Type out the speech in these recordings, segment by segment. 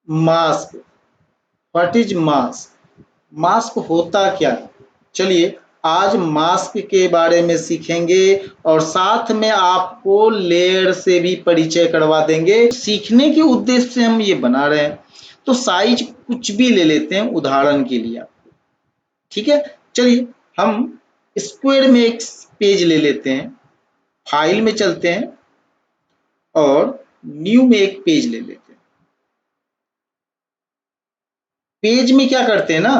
Mask. What is mask? Mask होता क्या है? चलिए आज मास्क के बारे में सीखेंगे और साथ में आपको लेयर से भी परिचय करवा देंगे। सीखने के उद्देश्य से हम ये बना रहे हैं। तो साइज कुछ भी ले लेते हैं उदाहरण के लिए आपको, ठीक है। चलिए हम स्क्वायर में एक पेज ले लेते हैं, फाइल में चलते हैं और न्यू में एक पेज ले लेते हैं। पेज में क्या करते हैं ना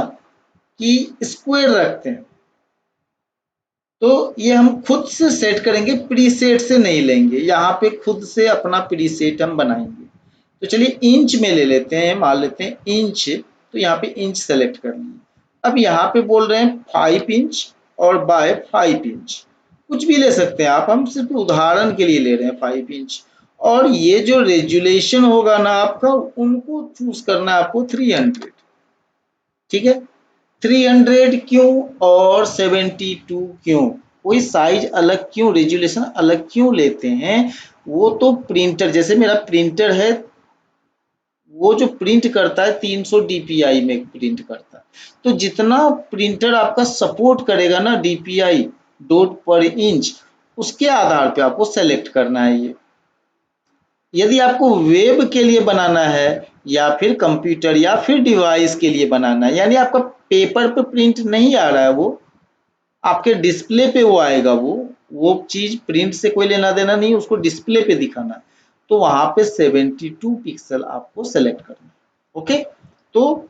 कि स्क्वायर रखते हैं, तो ये हम खुद से सेट करेंगे, प्रीसेट से नहीं लेंगे। यहाँ पे खुद से अपना प्रीसेट हम बनाएंगे। तो चलिए इंच में ले लेते हैं, मान लेते हैं इंच। तो यहाँ पे इंच सेलेक्ट कर लिए। अब यहाँ पे बोल रहे हैं 5 इंच और बाय 5 इंच, कुछ भी ले सकते हैं आप, हम सिर्फ उदाहरण के लिए ले रहे हैं 5 इंच। और ये जो रेजुलेशन होगा ना आपका, उनको चूज करना है आपको 300, ठीक है। 300 क्यों और 72 क्यों? कोई साइज अलग क्यों, रेजुलेशन अलग क्यों लेते हैं? वो तो प्रिंटर, जैसे मेरा प्रिंटर है, वो जो प्रिंट करता है 300 डीपीआई में प्रिंट करता है। तो जितना प्रिंटर आपका सपोर्ट करेगा ना डीपीआई डॉट पर इंच, उसके आधार पे आपको सेलेक्ट करना है ये। यदि आपको वेब के लिए बनाना है या फिर कंप्यूटर या फिर डिवाइस के लिए बनाना है, यानी आपका पेपर पे प्रिंट नहीं आ रहा है, वो आपके डिस्प्ले पे वो आएगा, वो चीज प्रिंट से कोई लेना देना नहीं, उसको डिस्प्ले पे दिखाना है, तो वहां पे 72 पिक्सल आपको सेलेक्ट करना है। ओके, तो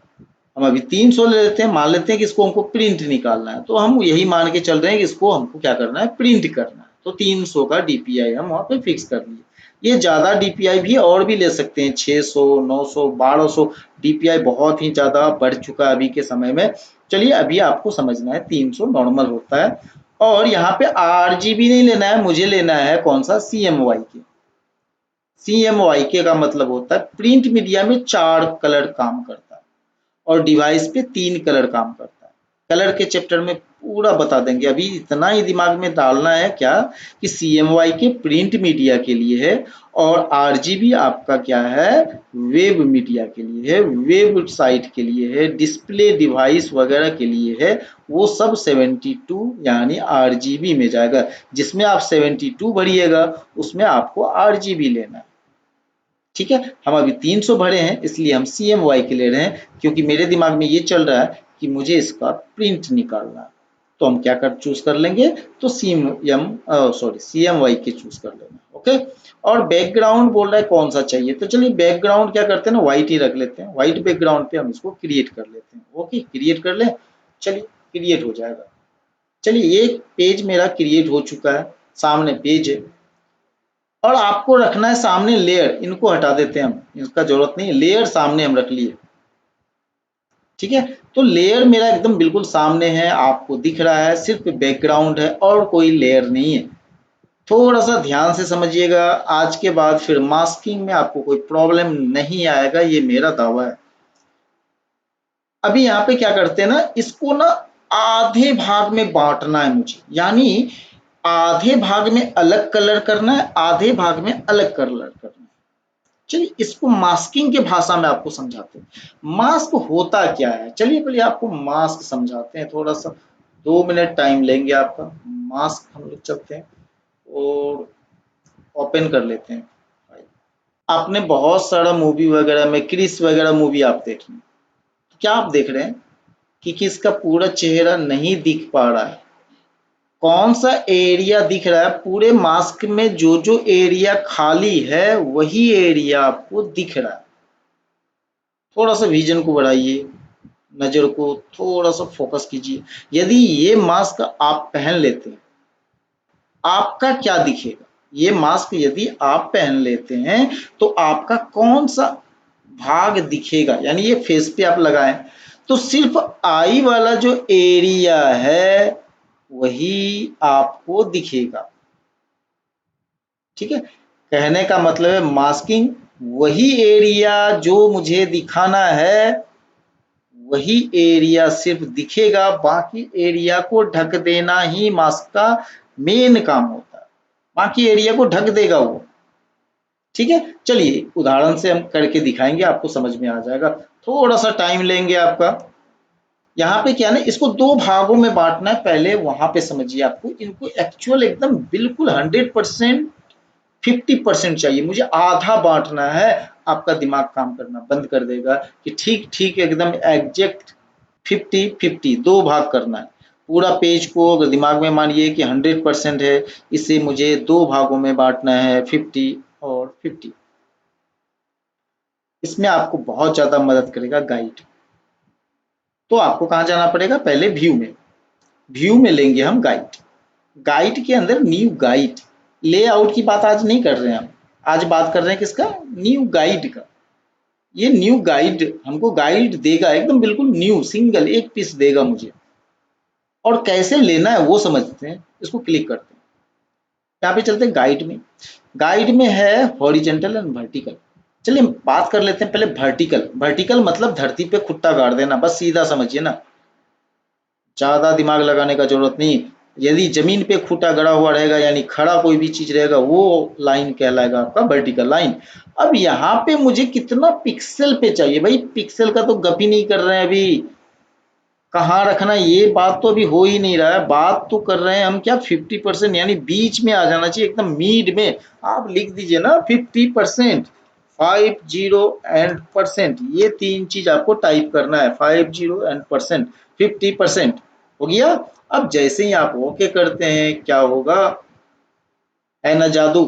हम अभी 300 ले लेते हैं, मान लेते हैं कि इसको हमको प्रिंट निकालना है, तो हम यही मान के चल रहे हैं कि इसको हमको क्या करना है, प्रिंट करना है। तो 300 का डीपीआई हम वहां पे फिक्स कर लिए। ये ज्यादा डीपीआई भी और भी ले सकते हैं, 600, 900, 1200। डीपीआई बहुत ही ज्यादा बढ़ चुका है अभी के समय में। चलिए अभी आपको समझना है 300 नॉर्मल होता है। और यहाँ पे आरजीबी नहीं लेना है, मुझे लेना है कौन सा, सीएमवाई के। सीएमवाई के का मतलब होता है प्रिंट मीडिया में 4 कलर काम करता है और डिवाइस पे 3 कलर काम करता है। कलर के चैप्टर में पूरा बता देंगे, अभी इतना ही दिमाग में डालना है क्या कि सीएमवाई के प्रिंट मीडिया के लिए है और आरजीबी आपका क्या है, वेब मीडिया के लिए है, वेब साइट के लिए है, डिस्प्ले डिवाइस वगैरह के लिए है। वो सब 72 यानी आरजीबी में जाएगा। जिसमें आप 72 भरिएगा उसमें आपको आरजीबी लेना है, ठीक है। हम अभी 300 भरे हैं इसलिए हम CMY के ले रहे हैं, क्योंकि मेरे दिमाग में ये चल रहा है कि मुझे इसका प्रिंट निकालना है। तो हम क्या कर चूज कर लेंगे, तो CMY के चूज कर लेना, ओके। और बैकग्राउंड बोल रहा है कौन सा चाहिए, तो चलिए बैकग्राउंड क्या करते हैं ना, व्हाइट ही रख लेते हैं। व्हाइट बैकग्राउंड पे हम इसको क्रिएट कर लेते हैं। ओके, क्रिएट कर लें। चलिए क्रिएट हो जाएगा। चलिए ये पेज मेरा क्रिएट हो चुका है, सामने पेज है। और आपको रखना है सामने लेयर, इनको हटा देते हैं हम, इसका जरूरत नहीं है। लेयर सामने हम रख लिए, ठीक है। तो लेयर मेरा एकदम बिल्कुल सामने है, आपको दिख रहा है, सिर्फ बैकग्राउंड है और कोई लेयर नहीं है। थोड़ा सा ध्यान से समझिएगा, आज के बाद फिर मास्किंग में आपको कोई प्रॉब्लम नहीं आएगा, ये मेरा दावा है। अभी यहाँ पे क्या करते हैं ना, इसको ना आधे भाग में बांटना है मुझे, यानी आधे भाग में अलग कलर करना है, आधे भाग में अलग कलर करना है। चलिए इसको मास्किंग के भाषा में आपको समझाते हैं। मास्क होता क्या है, चलिए पहले आपको मास्क समझाते हैं। थोड़ा सा 2 मिनट टाइम लेंगे आपका। मास्क हम लोग चलते हैं और ओपन कर लेते हैं। आपने बहुत सारा मूवी वगैरह में, क्रिस वगैरह मूवी आप देख रहे हैं, क्या आप देख रहे हैं कि किसका पूरा चेहरा नहीं दिख पा रहा है, कौन सा एरिया दिख रहा है। पूरे मास्क में जो जो एरिया खाली है वही एरिया आपको दिख रहा है। थोड़ा सा विजन को बढ़ाइए, नजर को थोड़ा सा फोकस कीजिए। यदि ये मास्क आप पहन लेते हैं, आपका क्या दिखेगा? ये मास्क यदि आप पहन लेते हैं तो आपका कौन सा भाग दिखेगा, यानी ये फेस पे आप लगाएं तो सिर्फ आई वाला जो एरिया है वही आपको दिखेगा, ठीक है। कहने का मतलब है मास्किंग, वही एरिया जो मुझे दिखाना है वही एरिया सिर्फ दिखेगा, बाकी एरिया को ढक देना ही मास्क का मेन काम होता है। बाकी एरिया को ढक देगा वो, ठीक है, चलिए उदाहरण से हम करके दिखाएंगे, आपको समझ में आ जाएगा। थोड़ा सा टाइम लेंगे आपका। यहाँ पे क्या ना, इसको दो भागों में बांटना है, पहले वहां पे समझिए। आपको इनको एक्चुअल एकदम बिल्कुल 100% 50% चाहिए, मुझे आधा बांटना है। आपका दिमाग काम करना बंद कर देगा कि ठीक ठीक एकदम एग्जैक्ट 50-50 दो भाग करना है। पूरा पेज को अगर दिमाग में मानिए कि 100% है, इसे मुझे दो भागों में बांटना है, 50 और 50। इसमें आपको बहुत ज्यादा मदद करेगा गाइड। तो आपको कहाँ जाना पड़ेगा, पहले व्यू में। व्यू में लेंगे हम गाइड। गाइड के अंदर न्यू गाइड, लेआउट की बात आज नहीं कर रहे हैं हम। आज बात कर रहे हैं किसका, न्यू गाइड का। ये न्यू गाइड हमको गाइड देगा, एकदम बिल्कुल न्यू सिंगल एक पीस देगा मुझे। और कैसे लेना है वो समझते हैं, इसको क्लिक करते हैं। यहाँ पे चलते हैं गाइड में। गाइड में है हॉरिजेंटल एंड वर्टिकल। चलिए बात कर लेते हैं पहले वर्टिकल। वर्टिकल मतलब धरती पे खुट्टा गाड़ देना, बस सीधा समझिए ना, ज्यादा दिमाग लगाने का जरूरत नहीं। यदि जमीन पे खूंटा गड़ा हुआ रहेगा यानी खड़ा कोई भी चीज रहेगा, वो लाइन कहलाएगा आपका वर्टिकल लाइन। अब यहाँ पे मुझे कितना पिक्सल पे चाहिए, भाई पिक्सल का तो गप ही नहीं कर रहे हैं अभी। कहाँ रखना ये बात तो अभी हो ही नहीं रहा है, बात तो कर रहे हैं हम क्या 50%, यानी बीच में आ जाना चाहिए एकदम मीड में। आप लिख दीजिए ना 50%, 50 एंड %, ये तीन चीज आपको टाइप करना है, 50 एंड %, 50% हो गया। अब जैसे ही आप ओके करते हैं क्या होगा, है ना जादू।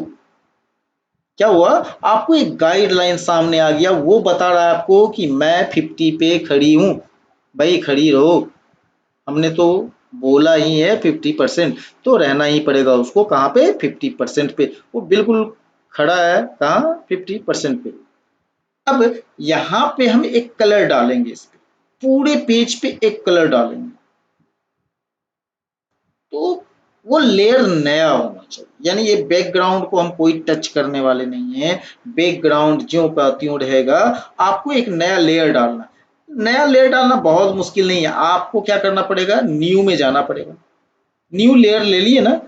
क्या हुआ, आपको एक गाइडलाइन सामने आ गया, वो बता रहा है आपको कि मैं 50 पे खड़ी हूं। भाई खड़ी रहो, हमने तो बोला ही है 50%, तो रहना ही पड़ेगा उसको कहाँ पे, 50% पे। वो बिल्कुल खड़ा है कहाँ, 50% पे। अब यहाँ पे हम एक कलर डालेंगे, इस पे पूरे पेज पे एक कलर डालेंगे। तो वो लेयर नया होना चाहिए, यानी ये बैकग्राउंड को हम कोई टच करने वाले नहीं है। बैकग्राउंड ज्यों का त्यों रहेगा। आपको एक नया लेयर डालना, नया लेयर डालना बहुत मुश्किल नहीं है। आपको क्या करना पड़ेगा, न्यू में जाना पड़ेगा। न्यू लेयर ले लिए ना,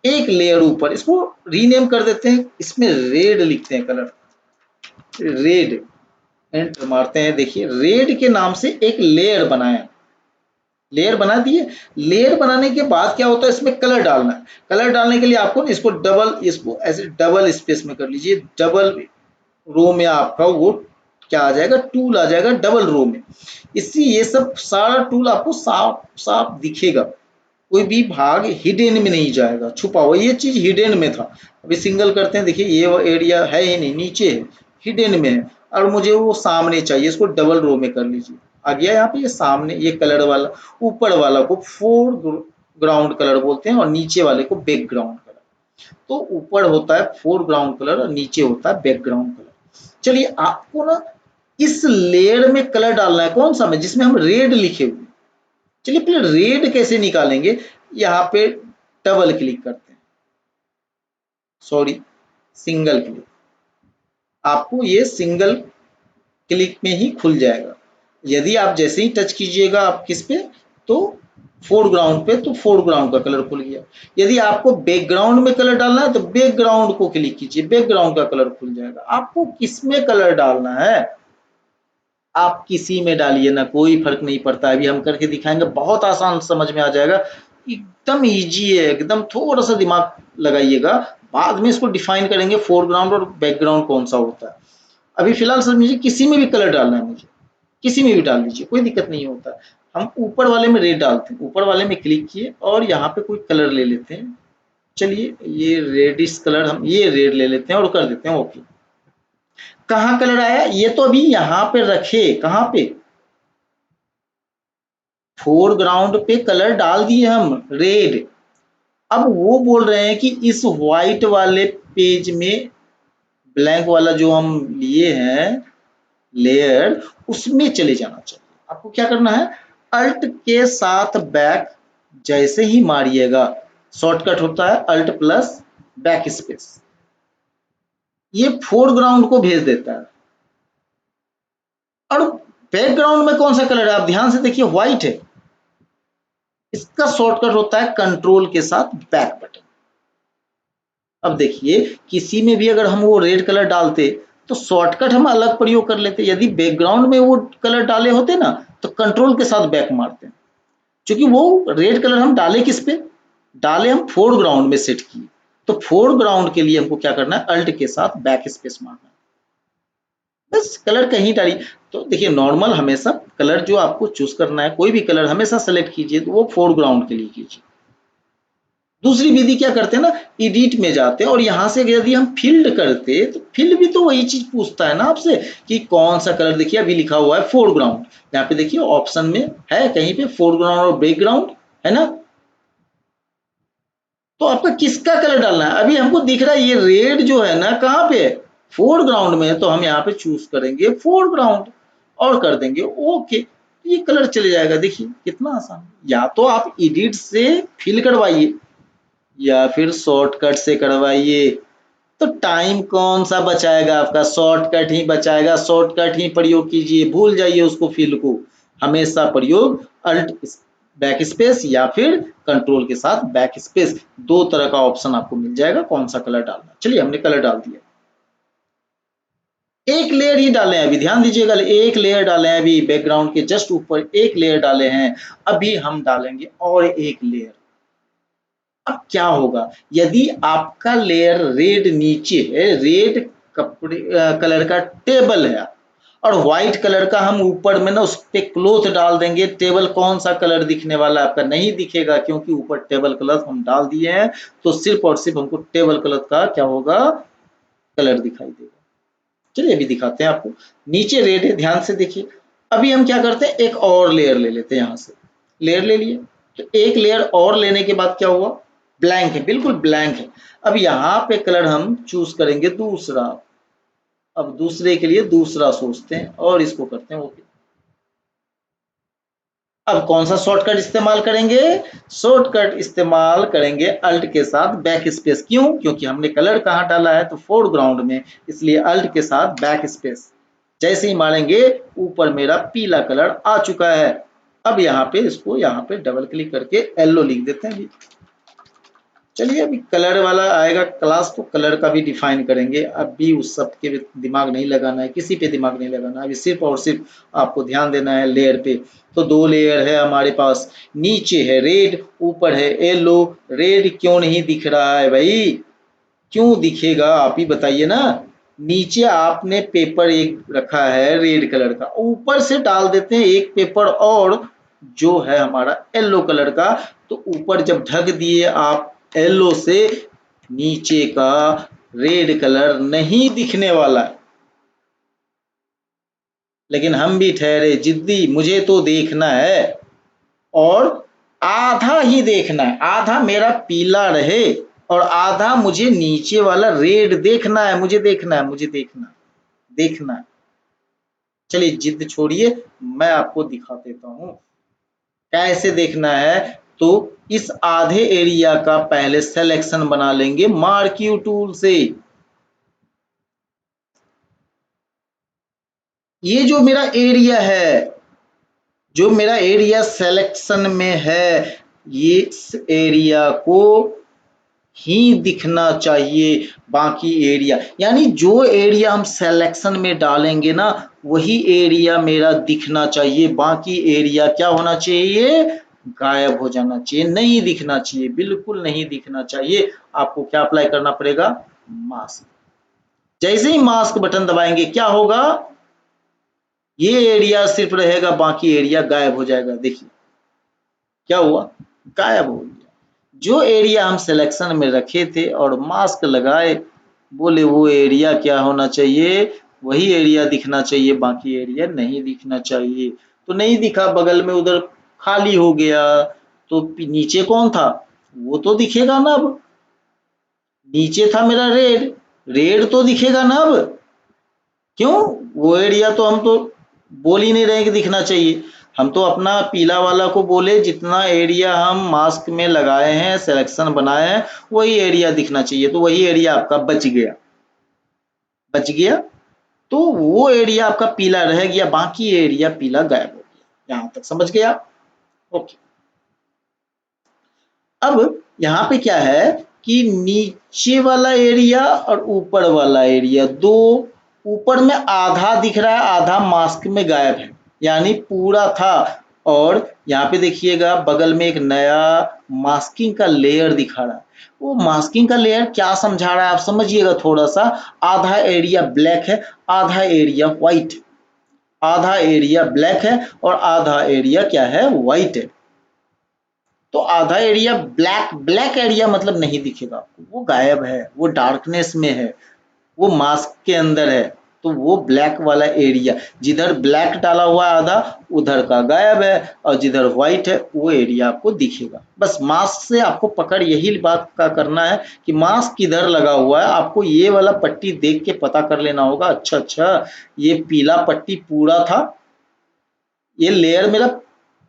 एक लेयर ऊपर, इसको रीनेम कर देते हैं, इसमें रेड लिखते हैं कलर, रेड। एंटर मारते हैं, देखिए रेड के नाम से एक लेयर बनाया, लेयर बना दिए। लेयर बनाने के बाद क्या होता है, इसमें कलर डालना है। कलर डालने के लिए आपको इसको डबल, इसको ऐसे डबल स्पेस में कर लीजिए, डबल रो में आपका वो क्या आ जाएगा, टूल आ जाएगा डबल रो में। इससे ये सब सारा टूल आपको साफ साफ दिखेगा, कोई भी भाग हिडन में नहीं जाएगा, छुपा हुआ। ये चीज हिडन में था, अभी सिंगल करते हैं, देखिए ये एरिया है ही नहीं, नीचे है, हिडन में है। और मुझे वो सामने चाहिए, इसको डबल रो में कर लीजिए। आ गया यहाँ पे, ये सामने ये कलर वाला, ऊपर वाला को फोर ग्राउंड कलर बोलते हैं और नीचे वाले को बैकग्राउंड कलर। तो ऊपर होता है फोरग्राउंड कलर और नीचे होता है बैकग्राउंड कलर। चलिए आपको ना इस लेयर में कलर डालना है, कौन सा में, जिसमें हम रेड लिखे हुए। चलिए पहले रेड कैसे निकालेंगे, यहाँ पे डबल क्लिक करते हैं, सॉरी सिंगल क्लिक। आपको ये सिंगल क्लिक में ही खुल जाएगा। यदि आप जैसे ही टच कीजिएगा आप किस पे, तो फोरग्राउंड पे, तो फोरग्राउंड का कलर खुल गया। यदि आपको बैकग्राउंड में कलर डालना है तो बैकग्राउंड को क्लिक कीजिए, बैकग्राउंड का कलर खुल जाएगा। आपको किस में कलर डालना है, आप किसी में डालिए ना, कोई फर्क नहीं पड़ता। अभी हम करके दिखाएंगे, बहुत आसान समझ में आ जाएगा, एकदम इजी है एकदम। थोड़ा सा दिमाग लगाइएगा, बाद में इसको डिफाइन करेंगे फोरग्राउंड और बैकग्राउंड कौन सा होता है। अभी फिलहाल समझिए किसी में भी कलर डालना है मुझे, किसी में भी डाल दीजिए, कोई दिक्कत नहीं होता। हम ऊपर वाले में रेड डालते हैं, ऊपर वाले में क्लिक किए और यहाँ पे कोई कलर ले लेते हैं। चलिए ये रेडिश कलर, हम ये रेड ले लेते हैं और कर देते हैं ओके। कहाँ कलर आया, ये तो अभी यहाँ पे रखे, कहाँ पे, फोरग्राउंड पे कलर डाल दिए हम रेड। अब वो बोल रहे हैं कि इस व्हाइट वाले पेज में, ब्लैंक वाला जो हम लिए हैं लेयर, उसमें चले जाना चाहिए। आपको क्या करना है, अल्ट के साथ बैक जैसे ही मारिएगा, शॉर्टकट होता है अल्ट प्लस बैक स्पेस, ये फोरग्राउंड को भेज देता है। और बैकग्राउंड में कौन सा कलर है, आप ध्यान से देखिए व्हाइट है। इसका शॉर्टकट होता है कंट्रोल के साथ बैक बटन। अब देखिए किसी में भी अगर हम वो रेड कलर डालते तो शॉर्टकट हम अलग प्रयोग कर लेते, यदि बैकग्राउंड में वो कलर डाले होते ना तो कंट्रोल के साथ बैक मारते, क्योंकि वो रेड कलर हम डाले किस पे, डाले हम फोरग्राउंड में सेट किए, तो फोरग्राउंड के लिए हमको क्या करना है, अल्ट के साथ बैक स्पेस मारना है, बस कलर कहीं डालिए। तो देखिए नॉर्मल हमेशा कलर जो आपको चूज करना है, कोई भी कलर हमेशा सेलेक्ट कीजिए तो वो फोरग्राउंड के लिए कीजिए। दूसरी विधि क्या करते हैं ना, एडिट में जाते हैं और यहाँ से यदि हम फील्ड करते तो फील्ड भी तो वही चीज पूछता है ना आपसे कि कौन सा कलर, देखिए अभी लिखा हुआ है फोरग्राउंड, यहाँ पे देखिए ऑप्शन में है कहीं पे फोरग्राउंड और बैकग्राउंड है ना, तो आपका किसका कलर डालना है, अभी हमको दिख रहा है ये रेड जो है ना कहाँ पे है, फोरग्राउंड में, तो हम यहाँ पे चूज करेंगे फोरग्राउंड और कर देंगे ओके, ये कलर चले जाएगा, देखिए कितना आसान, या तो आप एडिट से फिल करवाइए या फिर शॉर्टकट से करवाइए, तो टाइम कौन सा बचाएगा आपका, शॉर्टकट ही बचाएगा, शॉर्टकट ही प्रयोग कीजिए, भूल जाइए उसको फील को, हमेशा प्रयोग अल्ट बैक स्पेस या फिर कंट्रोल के साथ बैक स्पेस, दो तरह का ऑप्शन आपको मिल जाएगा कौन सा कलर डालना। चलिए हमने कलर डाल दिया, एक लेयर ही डाले हैं अभी, ध्यान दीजिएगा एक लेयर डाले हैं अभी, बैकग्राउंड के जस्ट ऊपर एक लेयर डाले हैं, अभी हम डालेंगे और एक लेयर। अब क्या होगा, यदि आपका लेयर रेड नीचे है, रेड कपड़े कलर का टेबल है और व्हाइट कलर का हम ऊपर में ना उस पे क्लोथ डाल देंगे, टेबल कौन सा कलर दिखने वाला है आपका, नहीं दिखेगा, क्योंकि ऊपर टेबल क्लॉथ हम डाल दिए हैं, तो सिर्फ और सिर्फ हमको टेबल क्लॉथ का क्या होगा, कलर दिखाई देगा। चलिए अभी दिखाते हैं आपको, नीचे रेड है, ध्यान से देखिए, अभी हम क्या करते हैं एक और लेयर ले लेते हैं, यहाँ से लेयर ले लिए, तो एक लेयर और लेने के बाद क्या हुआ, ब्लैंक है, बिल्कुल ब्लैंक है, अब यहाँ पे कलर हम चूज करेंगे दूसरा, अब दूसरे के लिए दूसरा सोचते हैं और इसको करते हैं ओके। अब कौन सा शॉर्टकट इस्तेमाल करेंगे, शॉर्टकट इस्तेमाल करेंगे अल्ट के साथ बैक स्पेस, क्यों, क्योंकि हमने कलर कहाँ डाला है तो फोरग्राउंड में, इसलिए अल्ट के साथ बैक स्पेस, जैसे ही मारेंगे ऊपर मेरा पीला कलर आ चुका है, अब यहाँ पे इसको यहाँ पे डबल क्लिक करके येलो लिख देते हैं। चलिए अभी कलर वाला आएगा क्लास तो कलर का भी डिफाइन करेंगे, अभी उस सब के दिमाग नहीं लगाना है, किसी पे दिमाग नहीं लगाना है, अभी सिर्फ और सिर्फ आपको ध्यान देना है लेयर पे। तो दो लेयर है हमारे पास, नीचे है रेड, ऊपर है येलो, रेड क्यों नहीं दिख रहा है भाई, क्यों दिखेगा आप ही बताइए ना, नीचे आपने पेपर एक रखा है रेड कलर का, ऊपर से डाल देते हैं एक पेपर और जो है हमारा येलो कलर का, तो ऊपर जब ढक दिए आप येलो से, नीचे का रेड कलर नहीं दिखने वाला है, लेकिन हम भी ठहरे जिद्दी, मुझे तो देखना है और आधा ही देखना है, आधा मेरा पीला रहे और आधा मुझे नीचे वाला रेड देखना है, मुझे देखना है, मुझे देखना देखना है। चलिए जिद छोड़िए, मैं आपको दिखा देता हूं कैसे देखना है, तो इस आधे एरिया का पहले सिलेक्शन बना लेंगे मार्क्यू टूल से, ये जो मेरा एरिया है, जो मेरा एरिया सिलेक्शन में है, ये इस एरिया को ही दिखना चाहिए, बाकी एरिया, यानी जो एरिया हम सिलेक्शन में डालेंगे ना वही एरिया मेरा दिखना चाहिए, बाकी एरिया क्या होना चाहिए, गायब हो जाना चाहिए, नहीं दिखना चाहिए, बिल्कुल नहीं दिखना चाहिए। आपको क्या अप्लाई करना पड़ेगा, मास्क, जैसे ही मास्क बटन दबाएंगे क्या होगा, ये एरिया सिर्फ रहेगा, बाकी एरिया गायब हो जाएगा, देखिए क्या हुआ, गायब हो गया, जो एरिया हम सिलेक्शन में रखे थे और मास्क लगाए, बोले वो एरिया क्या होना चाहिए, वही एरिया दिखना चाहिए, बाकी एरिया नहीं दिखना चाहिए, तो नहीं दिखा, बगल में उधर खाली हो गया, तो नीचे कौन था, वो तो दिखेगा ना, अब नीचे था मेरा रेड, रेड तो दिखेगा ना अब, क्यों, वो एरिया तो हम तो बोल ही नहीं रहे कि दिखना चाहिए, हम तो अपना पीला वाला को बोले जितना एरिया हम मास्क में लगाए हैं, सिलेक्शन बनाए हैं, वही एरिया दिखना चाहिए, तो वही एरिया आपका बच गया, बच गया, तो वो एरिया आपका पीला रह गया, बाकी एरिया पीला गायब हो गया, यहां तक समझ गया, ओके। अब यहाँ पे क्या है कि नीचे वाला एरिया और ऊपर वाला एरिया दो, ऊपर में आधा दिख रहा है, आधा मास्क में गायब है, यानी पूरा था। और यहाँ पे देखिएगा बगल में एक नया मास्किंग का लेयर दिखा रहा है। वो मास्किंग का लेयर क्या समझा रहा है आप समझिएगा थोड़ा सा। आधा एरिया ब्लैक है, आधा एरिया व्हाइट, आधा एरिया ब्लैक है और आधा एरिया क्या है, व्हाइट है। तो आधा एरिया ब्लैक, ब्लैक एरिया मतलब नहीं दिखेगा आपको, वो गायब है, वो डार्कनेस में है, वो मास्क के अंदर है। तो वो ब्लैक वाला एरिया, जिधर ब्लैक डाला हुआ है आधा, उधर का गायब है, और जिधर व्हाइट है वो एरिया आपको दिखेगा। बस मास्क से आपको पकड़ यही बात का करना है कि मास्क किधर लगा हुआ है। आपको ये वाला पट्टी देख के पता कर लेना होगा, अच्छा अच्छा ये पीला पट्टी पूरा था, ये लेयर मेरा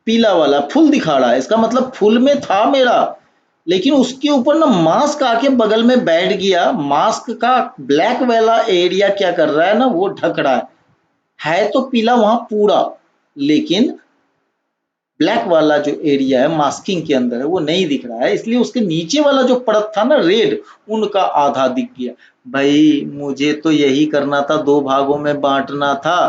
पीला वाला फुल दिखा रहा है, इसका मतलब फुल में था मेरा, लेकिन उसके ऊपर ना मास्क आके बगल में बैठ गया। मास्क का ब्लैक वाला एरिया क्या कर रहा है ना, वो ढक रहा है तो पीला वहां पूरा, लेकिन ब्लैक वाला जो एरिया है मास्किंग के अंदर है वो नहीं दिख रहा है, इसलिए उसके नीचे वाला जो परत था ना रेड, उनका आधा दिख गया। भाई मुझे तो यही करना था, दो भागों में बांटना था,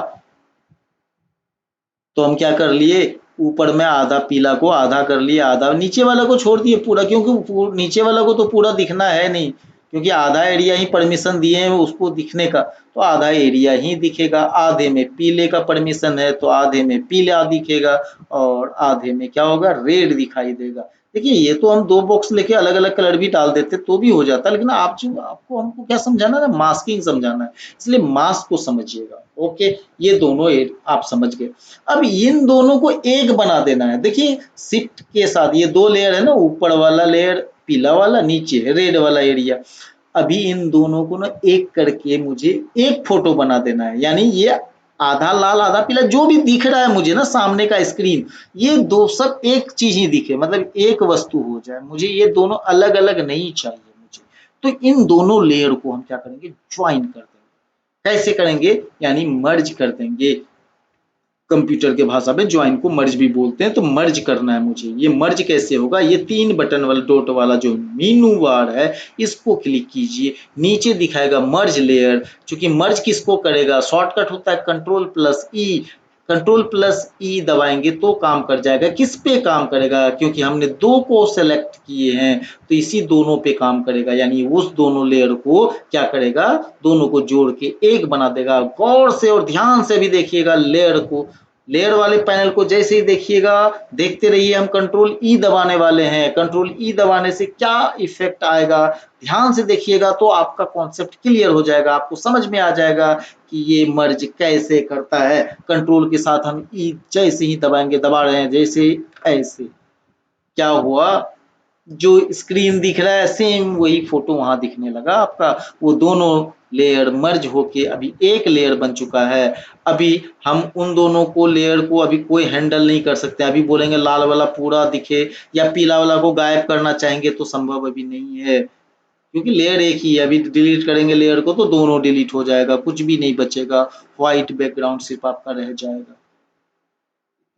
तो हम क्या कर लिए, ऊपर में आधा पीला को आधा कर लिए, आधा नीचे वाला को छोड़ दिए पूरा, क्योंकि नीचे वाला को तो पूरा दिखना है नहीं, क्योंकि आधा एरिया ही परमिशन दिए हैं उसको दिखने का, तो आधा एरिया ही दिखेगा। आधे में पीले का परमिशन है तो आधे में पीला दिखेगा, और आधे में क्या होगा, रेड दिखाई देगा। देखिए ये तो हम दो बॉक्स लेके अलग अलग कलर भी डाल देते तो भी हो जाता, लेकिन आप जो आपको हमको क्या समझाना है, मास्किंग समझाना है, इसलिए मास्क को समझिएगा। ओके, ये दोनों आप समझ गए। अब इन दोनों को एक बना देना है। देखिए शिफ्ट के साथ ये दो लेयर है ना, ऊपर वाला लेयर पीला वाला, नीचे है रेड वाला एरिया। अभी इन दोनों को ना एक करके मुझे एक फोटो बना देना है, यानी ये आधा लाल आधा पीला जो भी दिख रहा है मुझे ना सामने का स्क्रीन, ये दो सब एक चीज ही दिखे, मतलब एक वस्तु हो जाए, मुझे ये दोनों अलग अलग नहीं चाहिए मुझे। तो इन दोनों लेयर को हम क्या करेंगे, ज्वाइन कर देंगे। कैसे करेंगे, यानी मर्ज कर देंगे। कंप्यूटर के भाषा में ज्वाइन को मर्ज भी बोलते हैं, तो मर्ज करना है मुझे। ये मर्ज कैसे होगा, ये तीन बटन वाला डॉट वाला जो मेनू बार है इसको क्लिक कीजिए, नीचे दिखाएगा मर्ज लेयर। क्योंकि मर्ज किसको करेगा, शॉर्टकट होता है कंट्रोल प्लस ई, कंट्रोल प्लस ई दबाएंगे तो काम कर जाएगा। किस पे काम करेगा, क्योंकि हमने दो को सेलेक्ट किए हैं तो इसी दोनों पे काम करेगा, यानी उस दोनों लेयर को क्या करेगा, दोनों को जोड़ के एक बना देगा। गौर से और ध्यान से भी देखिएगा लेयर को, लेयर वाले पैनल को जैसे ही देखिएगा, देखते रहिए, हम कंट्रोल ई दबाने वाले हैं। कंट्रोल ई दबाने से क्या इफेक्ट आएगा, ध्यान से देखिएगा तो आपका कॉन्सेप्ट क्लियर हो जाएगा, आपको समझ में आ जाएगा कि ये मर्ज कैसे करता है। कंट्रोल के साथ हम ई जैसे ही दबाएंगे, दबा रहे हैं जैसे, ऐसे क्या हुआ, जो स्क्रीन दिख रहा है सेम वही फोटो वहां दिखने लगा आपका। वो दोनों लेयर मर्ज होके अभी एक लेयर बन चुका है। अभी हम उन दोनों को लेयर को अभी कोई हैंडल नहीं कर सकते, अभी बोलेंगे लाल वाला पूरा दिखे या पीला वाला को गायब करना चाहेंगे तो संभव अभी नहीं है, क्योंकि लेयर एक ही है। अभी डिलीट करेंगे लेयर को तो दोनों डिलीट हो जाएगा, कुछ भी नहीं बचेगा, व्हाइट बैकग्राउंड सिर्फ आपका रह जाएगा।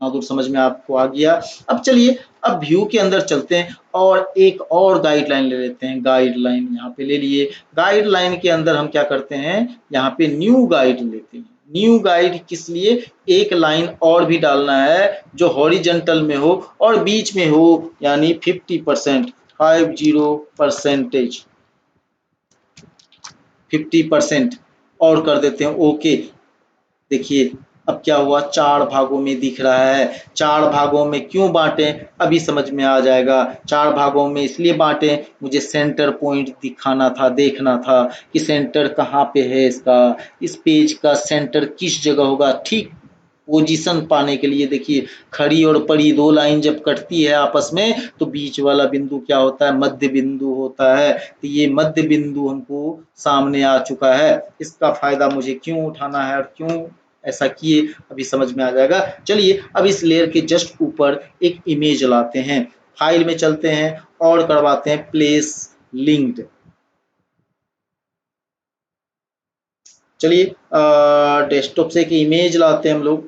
हाँ दूर समझ में आपको आ गया। अब चलिए, अब व्यू के अंदर चलते हैं और एक और गाइडलाइन ले लेते हैं। गाइडलाइन यहाँ पे ले लिए। गाइडलाइन के अंदर हम क्या करते हैं, यहाँ पे न्यू गाइड लेते हैं। न्यू गाइड किस लिए, एक लाइन और भी डालना है जो हॉरिजेंटल में हो और बीच में हो, यानी 50%, 50% 50% और कर देते हैं ओके। देखिए अब क्या हुआ, चार भागों में दिख रहा है। चार भागों में क्यों बांटे, अभी समझ में आ जाएगा। चार भागों में इसलिए बांटे, मुझे सेंटर पॉइंट दिखाना था, देखना था कि सेंटर कहाँ पे है इसका, इस पेज का सेंटर किस जगह होगा। ठीक पोजीशन पाने के लिए देखिए, खड़ी और पड़ी दो लाइन जब कटती है आपस में तो बीच वाला बिंदु क्या होता है, मध्य बिंदु होता है। तो ये मध्य बिंदु हमको सामने आ चुका है, इसका फायदा मुझे क्यों उठाना है और क्यों ऐसा किए, अभी समझ में आ जाएगा। चलिए अब इस लेयर के जस्ट ऊपर एक इमेज लाते हैं, फाइल में चलते हैं और करवाते हैं प्लेस लिंक्ड। चलिए डेस्कटॉप से एक इमेज लाते हैं हम लोग,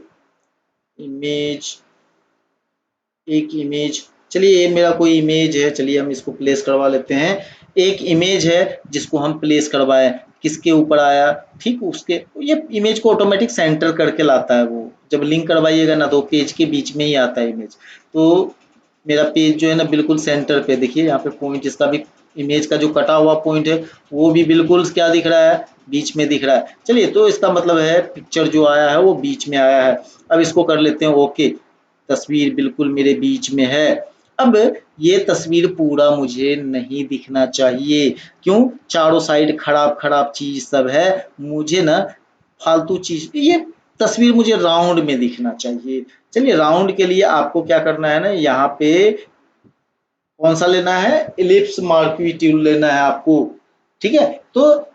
इमेज, एक इमेज। चलिए ये मेरा कोई इमेज है, चलिए हम इसको प्लेस करवा लेते हैं। एक इमेज है जिसको हम प्लेस करवाएं, किसके ऊपर आया, ठीक, उसके ये इमेज को ऑटोमेटिक सेंटर करके लाता है। वो जब लिंक करवाइएगा ना तो पेज के बीच में ही आता है इमेज। तो मेरा पेज जो है ना बिल्कुल सेंटर पे, देखिए यहाँ पे पॉइंट, इसका भी इमेज का जो कटा हुआ पॉइंट है वो भी बिल्कुल क्या दिख रहा है, बीच में दिख रहा है। चलिए, तो इसका मतलब है पिक्चर जो आया है वो बीच में आया है। अब इसको कर लेते हैं ओके, तस्वीर बिल्कुल मेरे बीच में है। अब ये तस्वीर पूरा मुझे नहीं दिखना चाहिए, क्यों, चारों साइड खराब खराब चीज सब है, मुझे ना फालतू चीज, ये तस्वीर मुझे राउंड में दिखना चाहिए। चलिए, राउंड के लिए आपको क्या करना है ना, यहाँ पे कौन सा लेना है, इलिप्स मार्क्वी टूल लेना है आपको, ठीक है। तो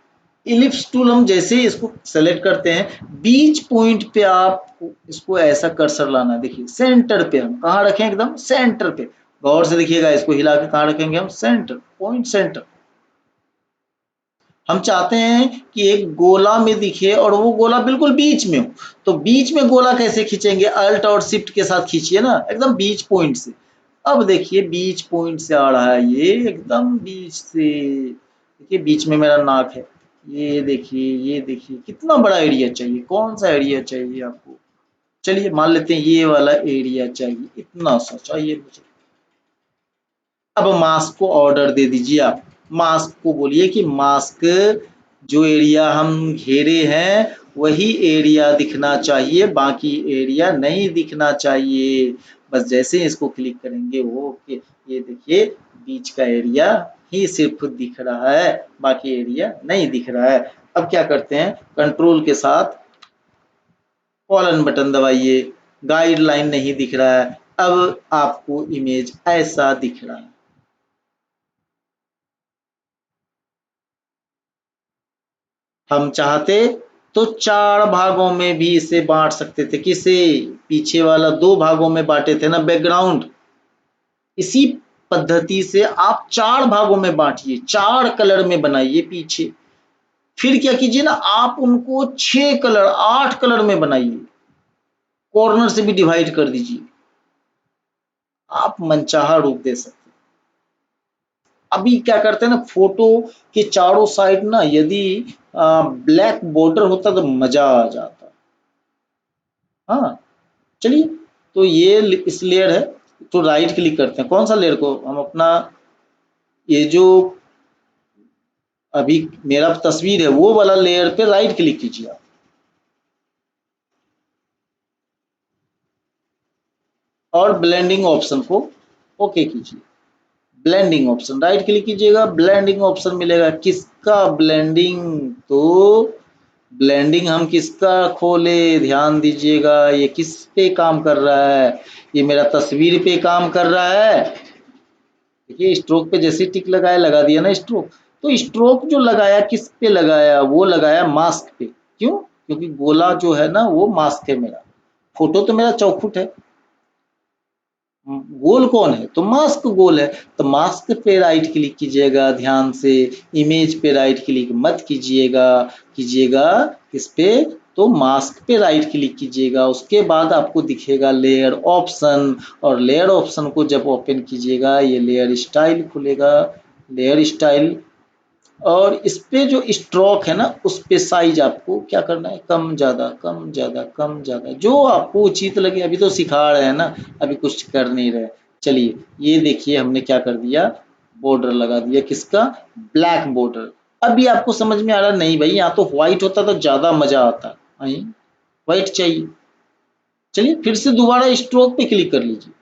इलिप्स टूल हम जैसे ही इसको सेलेक्ट करते हैं, बीच पॉइंट पे आप इसको ऐसा कर्सर लाना है, देखिए सेंटर पे, हम कहाँ रखें, एकदम सेंटर पे, गौर से देखिएगा, इसको हिला के कहाँ रखेंगे हम, सेंटर, पॉइंट सेंटर। हम चाहते हैं कि एक गोला में दिखे और वो गोला बिल्कुल बीच में हो, तो बीच में गोला कैसे खींचेंगे, अल्ट और शिफ्ट के साथ खींचिए ना, एकदम बीच पॉइंट से। अब देखिए बीच पॉइंट से आ रहा है ये, एकदम बीच से, देखिए बीच में मेरा नाक है, ये देखिए, ये देखिए कितना बड़ा एरिया चाहिए, कौन सा एरिया चाहिए आपको, चलिए मान लेते हैं ये वाला एरिया चाहिए, इतना सा चाहिए मुझे। अब मास्क को ऑर्डर दे दीजिए आप, मास्क को बोलिए कि मास्क जो एरिया हम घेरे हैं वही एरिया दिखना चाहिए, बाकी एरिया नहीं दिखना चाहिए। बस जैसे ही इसको क्लिक करेंगे वो ओके, ये देखिए बीच का एरिया ही सिर्फ दिख रहा है, बाकी एरिया नहीं दिख रहा है। अब क्या करते हैं, कंट्रोल के साथ कॉलन बटन दबाइए, गाइडलाइन नहीं दिख रहा है, अब आपको इमेज ऐसा दिख रहा है। हम चाहते तो 4 भागों में भी इसे बांट सकते थे, किसे, पीछे वाला 2 भागों में बांटे थे ना बैकग्राउंड, इसी पद्धति से आप 4 भागों में बांटिए, 4 कलर में बनाइए पीछे, फिर क्या कीजिए ना, आप उनको 6 कलर 8 कलर में बनाइए, कॉर्नर से भी डिवाइड कर दीजिए, आप मनचाहा रूप दे सकते हैं। अभी क्या करते हैं ना, फोटो के चारों साइड ना यदि ब्लैक बॉर्डर होता तो मजा आ जाता। हाँ, चलिए, तो ये इस लेयर है, तो राइट क्लिक करते हैं, कौन सा लेयर को, हम अपना ये जो अभी मेरा तस्वीर है वो वाला लेयर पे राइट क्लिक कीजिए आप, और ब्लेंडिंग ऑप्शन को ओके कीजिए। ब्लेंडिंग ऑप्शन राइट क्लिक कीजिएगा, ब्लेंडिंग ऑप्शन मिलेगा, किसका ब्लेंडिंग, तो ब्लेंडिंग हम किसका खोले, ध्यान दीजिएगा, ये किस पे काम कर रहा है, ये मेरा तस्वीर पे काम कर रहा है। देखिए स्ट्रोक पे जैसे टिक लगाया, लगा दिया ना स्ट्रोक, तो स्ट्रोक जो लगाया किस पे लगाया, वो लगाया मास्क पे, क्यों, क्योंकि गोला जो है ना वो मास्क है मेरा, फोटो तो मेरा चौखुट है, गोल कौन है, तो मास्क गोल है। तो मास्क पे राइट क्लिक कीजिएगा ध्यान से, इमेज पे राइट क्लिक मत कीजिएगा, कीजिएगा किस पे, तो मास्क पे राइट क्लिक कीजिएगा, उसके बाद आपको दिखेगा लेयर ऑप्शन, और लेयर ऑप्शन को जब ओपन कीजिएगा ये लेयर स्टाइल खुलेगा, लेयर स्टाइल, और इस पे जो स्ट्रोक है ना उस पे साइज आपको क्या करना है, कम ज्यादा कम ज्यादा कम ज्यादा, जो आपको उचित लगे, अभी तो सिखा रहे हैं ना, अभी कुछ कर नहीं रहे। चलिए, ये देखिए हमने क्या कर दिया, बॉर्डर लगा दिया, किसका, ब्लैक बॉर्डर। अभी आपको समझ में आ रहा, नहीं भाई यहाँ तो व्हाइट होता तो ज्यादा मजा आता, नहीं व्हाइट चाहिए। चलिए फिर से दोबारा स्ट्रोक पे क्लिक कर लीजिए,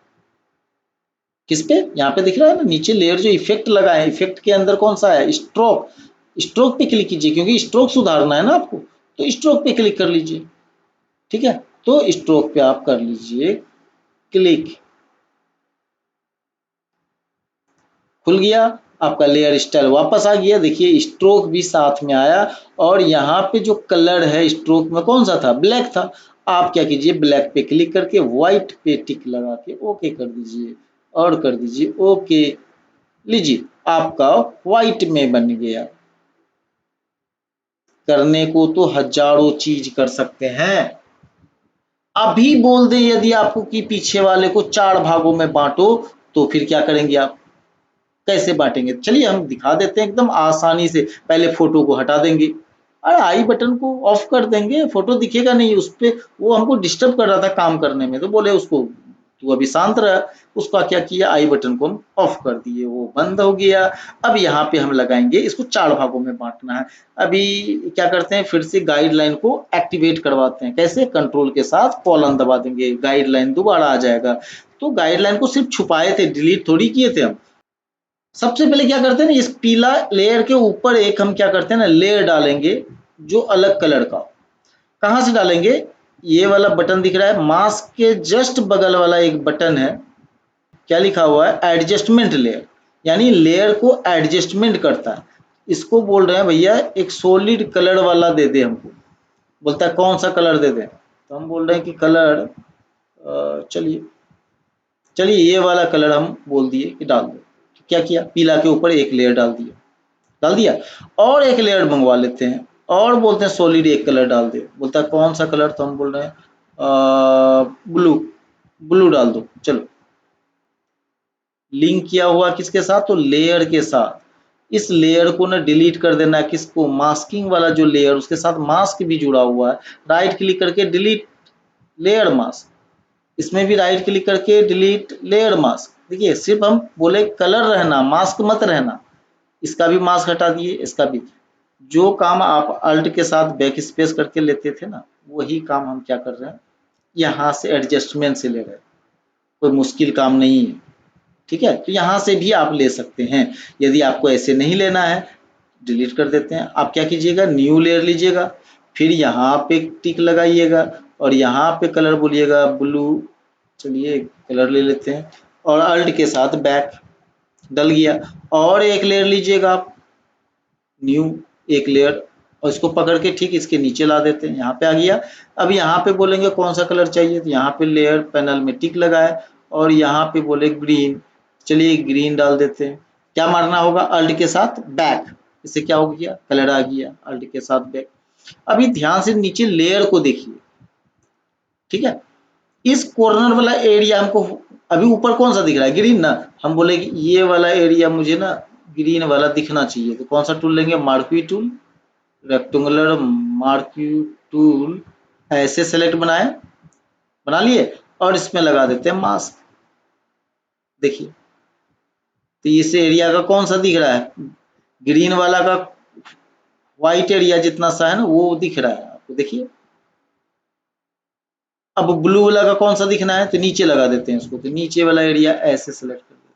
किस पे, यहाँ पे दिख रहा है ना नीचे लेयर जो इफेक्ट लगा है, इफेक्ट के अंदर कौन सा है, स्ट्रोक, स्ट्रोक पे क्लिक कीजिए, क्योंकि स्ट्रोक सुधारना है ना आपको, तो स्ट्रोक पे क्लिक कर लीजिए, ठीक है। तो स्ट्रोक पे आप कर लीजिए क्लिक, खुल गया, आपका लेयर स्टाइल वापस आ गया, देखिए स्ट्रोक भी साथ में आया, और यहाँ पे जो कलर है स्ट्रोक में कौन सा था, ब्लैक था। आप क्या कीजिए, ब्लैक पे क्लिक करके व्हाइट पे टिक लगा के ओके कर दीजिए, और कर दीजिए ओके, लीजिए आपका व्हाइट में बन गया। करने को तो हजारों चीज कर सकते हैं। अभी बोल दे यदि आपको कि पीछे वाले को 4 भागों में बांटो, तो फिर क्या करेंगे आप, कैसे बांटेंगे, चलिए हम दिखा देते हैं एकदम आसानी से। पहले फोटो को हटा देंगे, अरे आई बटन को ऑफ कर देंगे, फोटो दिखेगा नहीं उस पे, वो हमको डिस्टर्ब कर रहा था काम करने में, तो बोले उसको तू अभी शांत रह। उसका क्या किया, आई बटन को हम ऑफ कर दिए, वो बंद हो गया। अब यहाँ पे हम लगाएंगे, इसको 4 भागों में बांटना है। अभी क्या करते हैं, फिर से गाइडलाइन को एक्टिवेट करवाते हैं। कैसे, कंट्रोल के साथ कॉलन दबा देंगे, गाइडलाइन दोबारा आ जाएगा। तो गाइडलाइन को सिर्फ छुपाए थे, डिलीट थोड़ी किए थे हम। सबसे पहले क्या करते हैं ना, इस पीला लेयर के ऊपर एक हम क्या करते हैं ना, लेयर डालेंगे जो अलग कलर का। कहाँ से डालेंगे, ये वाला बटन दिख रहा है, मास्क के जस्ट बगल वाला एक बटन है, क्या लिखा हुआ है, एडजस्टमेंट लेयर, यानी लेयर को एडजस्टमेंट करता है। इसको बोल रहे हैं भैया एक सॉलिड कलर वाला दे दे हमको। बोलता है कौन सा कलर दे दें, तो हम बोल रहे हैं कि कलर, चलिए चलिए ये वाला कलर हम बोल दिए कि डाल दो। तो क्या किया, पीला के ऊपर एक लेयर डाल दिया, डाल दिया। और एक लेयर मंगवा लेते हैं और बोलते हैं सॉलिड एक कलर डाल दे। बोलता है कौन सा कलर, तो हम बोल रहे हैं ब्लू, ब्लू डाल दो। चलो, लिंक किया हुआ किसके साथ, तो लेयर के साथ। इस लेयर को ना डिलीट कर देना है, किसको, मास्किंग वाला जो लेयर, उसके साथ मास्क भी जुड़ा हुआ है। राइट क्लिक करके डिलीट लेयर मास्क, इसमें भी राइट क्लिक करके डिलीट लेयर मास्क। देखिए सिर्फ हम बोले कलर रहना, मास्क मत रहना। इसका भी मास्क हटा दिए, इसका भी। जो काम आप अल्ट के साथ बैक स्पेस करके लेते थे ना, वही काम हम क्या कर रहे हैं, यहाँ से एडजस्टमेंट से ले रहे हैं। कोई मुश्किल काम नहीं है, ठीक है। तो यहाँ से भी आप ले सकते हैं। यदि आपको ऐसे नहीं लेना है, डिलीट कर देते हैं। आप क्या कीजिएगा, न्यू लेयर लीजिएगा, फिर यहाँ पे टिक लगाइएगा और यहाँ पे कलर बोलिएगा ब्लू। चलिए कलर ले लेते हैं और अल्ट के साथ बैक, डल गया। और एक लेयर लीजिएगा आप, न्यू एक लेयर, और इसको पकड़ के ठीक इसके नीचे ला देते हैं, यहाँ पे आ गया। अब यहाँ पे बोलेंगे कौन सा कलर चाहिए, तो यहाँ पे लेयर पैनल में टिक लगाए और यहाँ पे बोले ग्रीन। चलिए ग्रीन डाल देते हैं। क्या मारना होगा, अल्ट के साथ बैक, इससे क्या हो गया, कलर आ गया, अल्ट के साथ बैक। अभी ध्यान से नीचे लेयर को देखिए, ठीक है। इस कॉर्नर वाला एरिया हमको, अभी ऊपर कौन सा दिख रहा है, ग्रीन ना। हम बोले कि ये वाला एरिया मुझे ना ग्रीन वाला दिखना चाहिए, तो कौन सा टूल लेंगे, मार्क्वी टूल, रेक्टेंगुलर मार्क्यू टूल, ऐसे सेलेक्ट बनाए, बना लिए और इसमें लगा देते हैं मास्क। देखिए, तो इस एरिया का कौन सा दिख रहा है, ग्रीन वाला का व्हाइट एरिया जितना सा है ना वो दिख रहा है आपको, देखिए। अब ब्लू वाला का कौन सा दिखना है, तो नीचे लगा देते हैं उसको, तो नीचे वाला एरिया ऐसे सेलेक्ट कर देते हैं।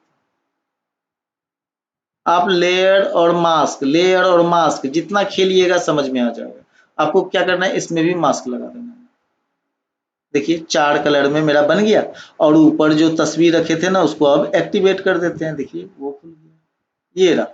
आप लेयर और मास्क, लेयर और मास्क जितना खेलिएगा समझ में आ जाएगा। आपको क्या करना है, इसमें भी मास्क लगा देना है। देखिए 4 कलर में मेरा बन गया। और ऊपर जो तस्वीर रखे थे ना उसको अब एक्टिवेट कर देते हैं, देखिए वो खुल गया, ये रहा।